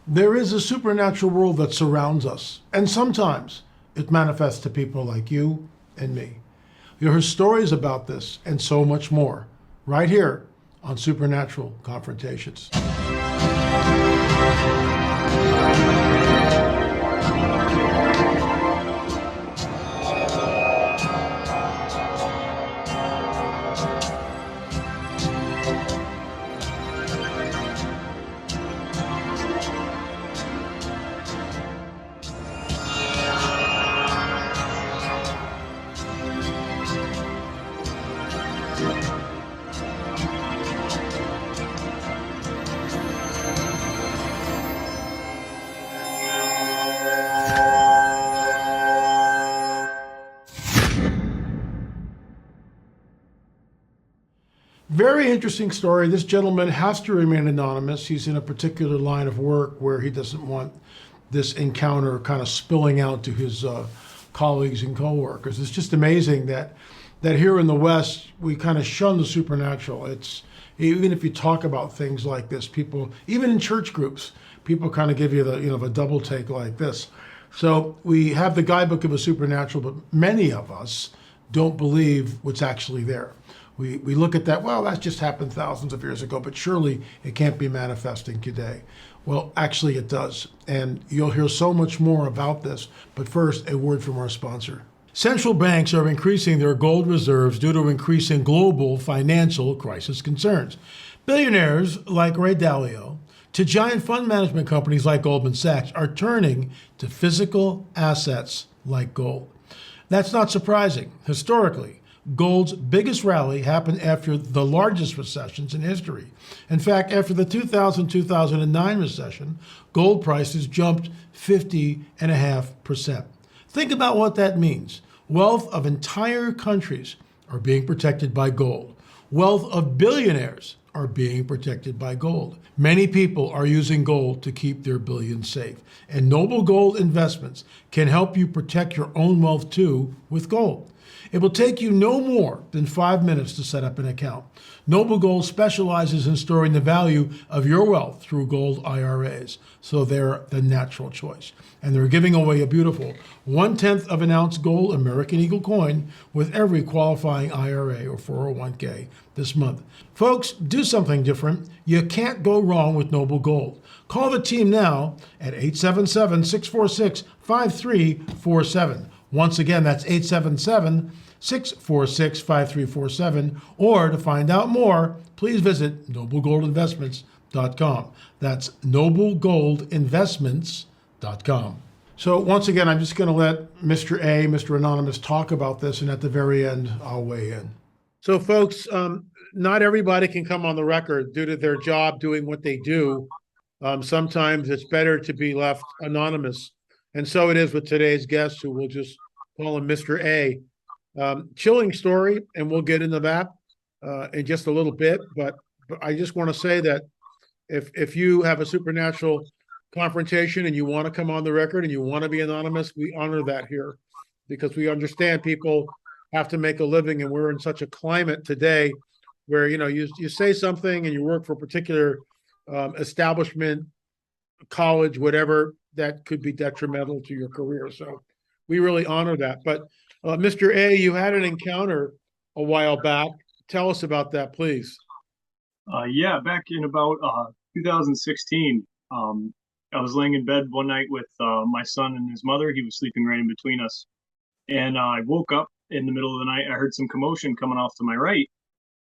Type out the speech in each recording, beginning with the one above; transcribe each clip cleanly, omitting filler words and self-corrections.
There is a supernatural world that surrounds us, and sometimes it manifests to people like you and me. You'll hear stories about this and so much more right here on Supernatural Confrontations. Very interesting story. This gentleman has to remain anonymous. He's in a particular line of work where he doesn't want this encounter kind of spilling out to his colleagues and coworkers. It's just amazing that here in the West we kind of shun the supernatural. It's even if you talk about things like this, people, even in church groups, people kind of give you the double take like this. So we have the guidebook of a supernatural, but many of us don't believe what's actually there. We look at that, well, that just happened thousands of years ago, but surely it can't be manifesting today. Well, actually it does. And you'll hear so much more about this. But first, a word from our sponsor. Central banks are increasing their gold reserves due to increasing global financial crisis concerns. Billionaires like Ray Dalio to giant fund management companies like Goldman Sachs are turning to physical assets like gold. That's not surprising. Historically, gold's biggest rally happened after the largest recessions in history. In fact, after the 2000-2009 recession, gold prices jumped 50.5%. Think about what that means. Wealth of entire countries are being protected by gold. Wealth of billionaires are being protected by gold. Many people are using gold to keep their billions safe. And Noble Gold Investments can help you protect your own wealth too with gold. It will take you no more than 5 minutes to set up an account. Noble Gold specializes in storing the value of your wealth through gold IRAs, so they're the natural choice. And they're giving away a beautiful 1/10 of an ounce gold American Eagle coin with every qualifying IRA or 401k this month. Folks, do something different. You can't go wrong with Noble Gold. Call the team now at 877-646-5347. Once again, that's 877-646-5347. Or to find out more, please visit noblegoldinvestments.com. That's noblegoldinvestments.com. So once again, I'm just going to let Mr. A, Mr. Anonymous, talk about this, and at the very end, I'll weigh in. So folks, not everybody can come on the record due to their job doing what they do. Sometimes it's better to be left anonymous. And so it is with today's guest, who we'll just call him Mr. A. Chilling story, and we'll get into that in just a little bit. But I just want to say that if you have a supernatural confrontation and you want to come on the record and you want to be anonymous, we honor that here because we understand people have to make a living, and we're in such a climate today where you say something and you work for a particular establishment, college, whatever, that could be detrimental to your career. So we really honor that. But Mr. A, you had an encounter a while back. Tell us about that, please. Yeah, back in about 2016, I was laying in bed one night with my son and his mother. He was sleeping right in between us. And I woke up in the middle of the night. I heard some commotion coming off to my right.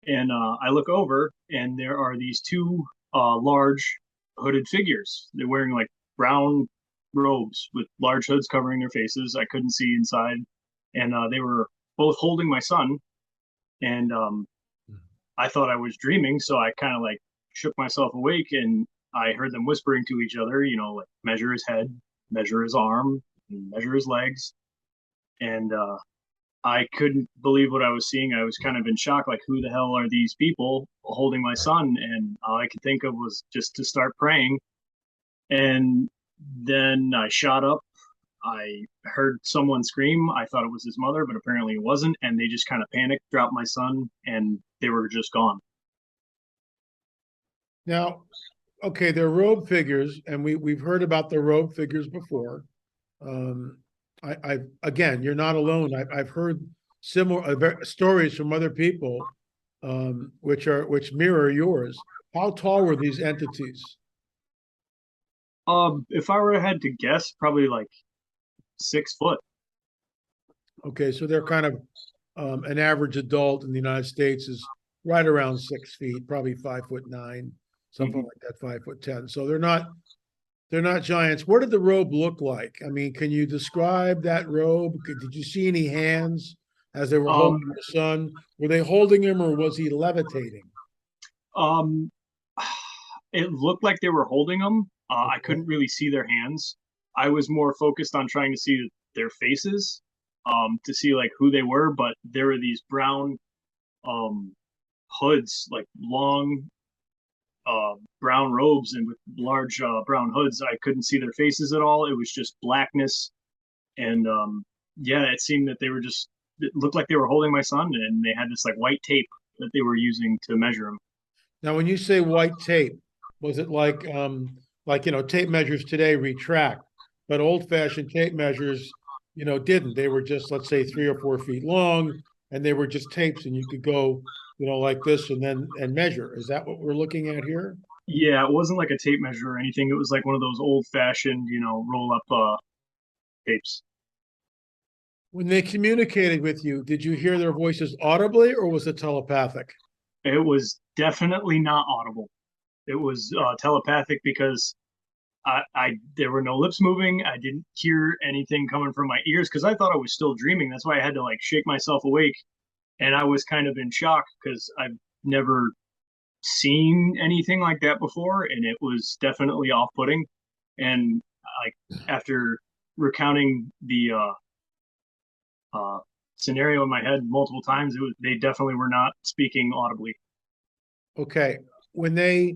And I look over, and there are these two large hooded figures. They're wearing like brown robes with large hoods covering their faces. I couldn't see inside. And they were both holding my son. And I thought I was dreaming. So I kind of like shook myself awake, and I heard them whispering to each other, like measure his head, measure his arm, measure his legs. And I couldn't believe what I was seeing. I was kind of in shock, like, who the hell are these people holding my son? And all I could think of was just to start praying. And then I shot up. I heard someone scream. I thought it was his mother, but apparently it wasn't. And they just kind of panicked, dropped my son, and they were just gone. Now, okay, they're robe figures, and we've heard about the robe figures before. Um, I again, you're not alone. I've heard similar stories from other people, which mirror yours. How tall were these entities? If I were had to guess, probably like 6 foot. Okay, so they're kind of an average adult in the United States is right around 6 feet, probably 5'9", something Mhm. like that, 5'10". So they're not giants. What did the robe look like? I mean, can you describe that robe? Did you see any hands as they were holding Um, your son? Were they holding him or was he levitating? um, it looked like they were holding them. I Okay. couldn't really see their hands. I was more focused on trying to see their faces, to see like who they were. But there were these brown um hoods, like long brown robes and with large brown hoods. I couldn't see their faces at all. It was just blackness, and yeah, it seemed that they were just. It looked like they were holding my son, and they had this like white tape that they were using to measure him. Now, when you say white tape, was it like tape measures today retract, but old-fashioned tape measures, didn't. They were just, let's say, 3 or 4 feet long, and they were just tapes, and you could go, like this, and measure. Is that what we're looking at here? Yeah, it wasn't like a tape measure or anything. It was like one of those old fashioned, roll up tapes. When they communicated with you, did you hear their voices audibly, or was it telepathic? It was definitely not audible. It was telepathic because I there were no lips moving. I didn't hear anything coming from my ears because I thought I was still dreaming. That's why I had to like shake myself awake, and I was kind of in shock because I've never seen anything like that before, and it was definitely off-putting. And like after recounting the uh, scenario in my head multiple times, they definitely were not speaking audibly. Okay. When they,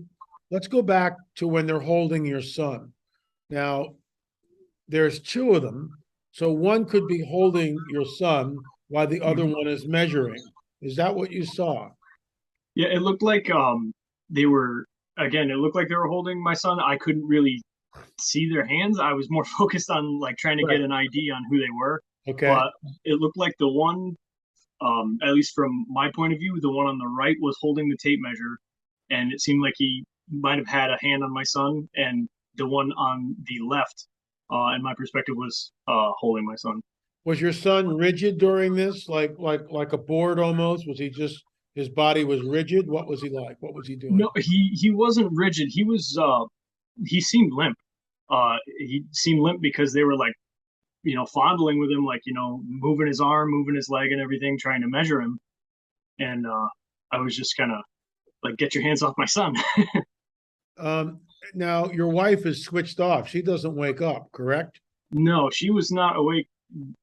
let's go back to when they're holding your son. Now, there's two of them. So one could be holding your son while the other Mhm. one is measuring. Is that what you saw? Yeah, it looked like they were again. It looked like they were holding my son. I couldn't really see their hands. I was more focused on like trying to get Right. an ID on who they were. Okay. But it looked like the one, at least from my point of view, the one on the right was holding the tape measure, and it seemed like he might have had a hand on my son, and the one on the left, in my perspective, was holding my son. Was your son rigid during this? Like a board almost? Was he just his body was rigid? What was he like? What was he doing? No, he wasn't rigid. He seemed limp. He seemed limp because they were like fondling with him, like moving his arm, moving his leg, and everything, trying to measure him. And I was just kind of like, "Get your hands off my son." Um, Now your wife is switched off. She doesn't wake up, correct? No, she was not awake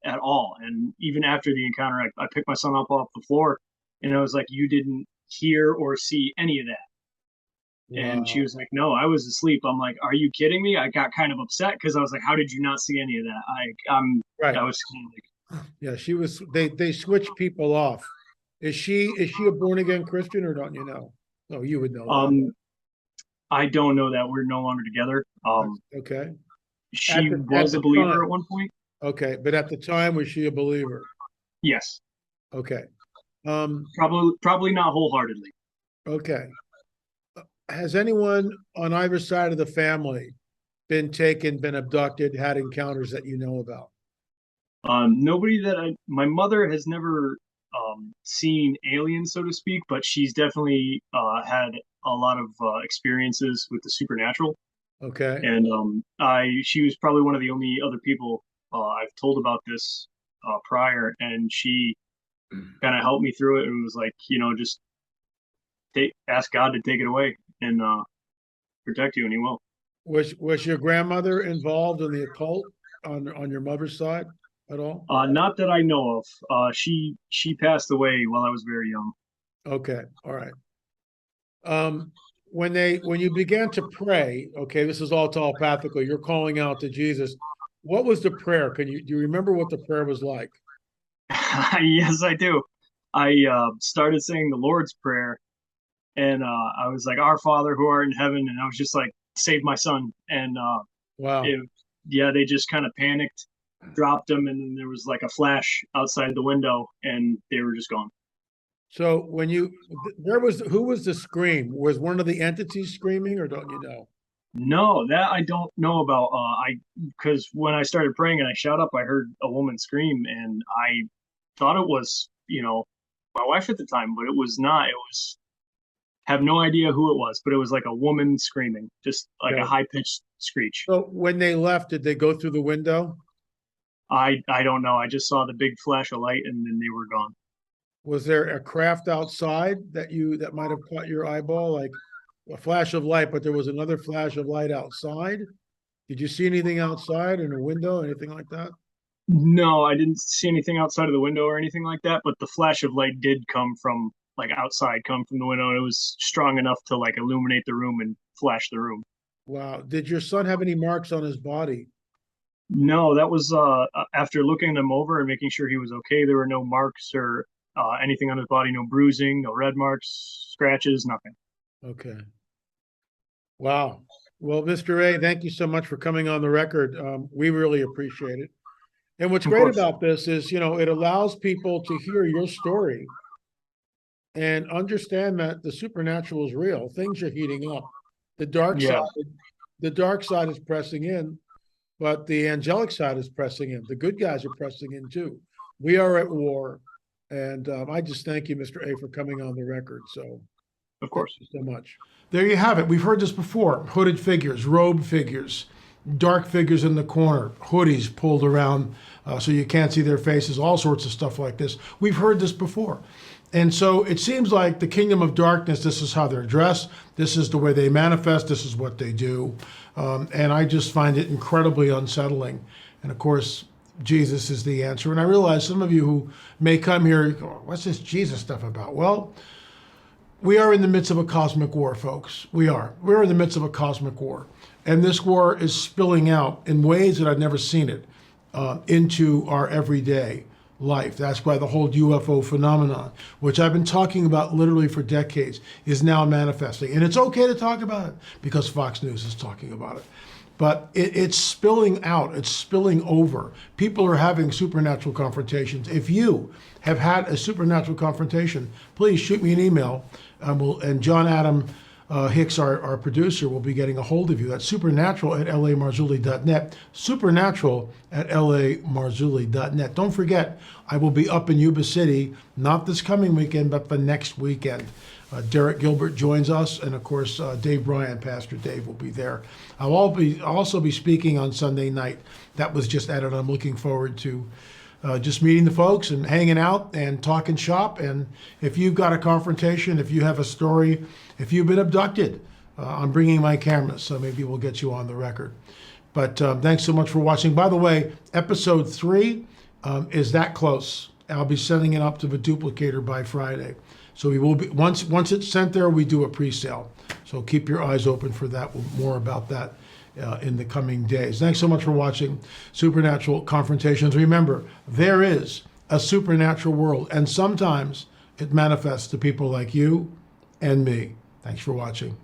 at all. And even after the encounter, I picked my son up off the floor, and I was like, "You didn't hear or see any of that." And she Wow. was like, "No, I was asleep." I'm like, "Are you kidding me?" I got kind of upset because I was like, "How did you not see any of that?" Right. I was kind of like, Yeah, she was they switch people off. Is she a born again Christian or don't you know? Oh, you would know that. um, I don't know that we're no longer together. Okay. At She at was a the believer time. at one point. Okay, but at the time was she a believer? Yes, Okay. Um, probably not wholeheartedly. okay. Has anyone on either side of the family been taken, been abducted, had encounters that you know about? Nobody that my mother has never seen aliens, so to speak, but she's definitely had a lot of experiences with the supernatural. Okay. And she was probably one of the only other people I've told about this prior, and she kind of helped me through it and was like, just ask God to take it away and protect you, and He will. Was your grandmother involved in the occult on your mother's side at all? Not that I know of. She passed away while I was very young. Okay. All right. Um, when you began to pray, okay, this is all telepathical. You're calling out to Jesus. What was the prayer? Do you remember what the prayer was like? Yes, I do. I started saying the Lord's Prayer, and I was like, "Our Father who art in heaven," and I was just like, "Save my son!" And Wow. it, yeah, they just kind of panicked, dropped him, and then there was like a flash outside the window, and they were just gone. So when there was, who was the scream? Was one of the entities screaming, or don't you know? No, that I don't know about. I because when I started praying and I shot up, I heard a woman scream, and I thought it was, my wife at the time, but it was not. It was have no idea who it was, but it was like a woman screaming, just like a Okay. high pitched screech. So when they left, did they go through the window? I don't know. I just saw the big flash of light, and then they were gone. Was there a craft outside that might have caught your eyeball, like a flash of light, but there was another flash of light outside? Did you see anything outside in a window, anything like that? No, I didn't see anything outside of the window or anything like that, but the flash of light did come from like outside, come from the window, and it was strong enough to like illuminate the room and flash the room. Wow. Did your son have any marks on his body? No, that was after looking them over and making sure he was okay. There were no marks or anything on his body, no bruising, no red marks, scratches, nothing. Okay. Wow. Well, Mr. A, thank you so much for coming on the record. We really appreciate it. And what's Of great course. about this is, it allows people to hear your story and understand that the supernatural is real. Things are heating up. The dark side, Yeah, the dark side is pressing in, but the angelic side is pressing in. The good guys are pressing in too. We are at war. And I just thank you, Mr. A, for coming on the record. So of thank course. you so much. There you have it. We've heard this before. Hooded figures, robed figures, dark figures in the corner, hoodies pulled around so you can't see their faces, all sorts of stuff like this. We've heard this before. And so it seems like the kingdom of darkness, this is how they're dressed, this is the way they manifest, this is what they do. And I just find it incredibly unsettling. And of course, Jesus is the answer. And I realize some of you who may come here, go, what's this Jesus stuff about? Well, we are in the midst of a cosmic war, folks. We are. We're in the midst of a cosmic war. And this war is spilling out in ways that I've never seen it into our everyday life. That's why the whole UFO phenomenon, which I've been talking about literally for decades, is now manifesting. And it's okay to talk about it because Fox News is talking about it. But it's spilling out, it's spilling over. People are having supernatural confrontations. If you have had a supernatural confrontation, please shoot me an email. And John Adam Hicks, our producer, will be getting a hold of you. That's supernatural@lamarzulli.net, supernatural@lamarzulli.net. Don't forget, I will be up in Yuba City, not this coming weekend, but the next weekend. Derek Gilbert joins us, and of course, Dave Bryan, Pastor Dave, will be there. I'll also be speaking on Sunday night. That was just added. I'm looking forward to just meeting the folks and hanging out and talking shop. And if you've got a confrontation, if you have a story, if you've been abducted, I'm bringing my camera, so maybe we'll get you on the record. But thanks so much for watching. By the way, episode 3 is that close. I'll be sending it up to the duplicator by Friday. So we will be, once it's sent there, we do a pre-sale. So keep your eyes open for that. More about that in the coming days. Thanks so much for watching Supernatural Confrontations. Remember, there is a supernatural world, and sometimes it manifests to people like you and me. Thanks for watching.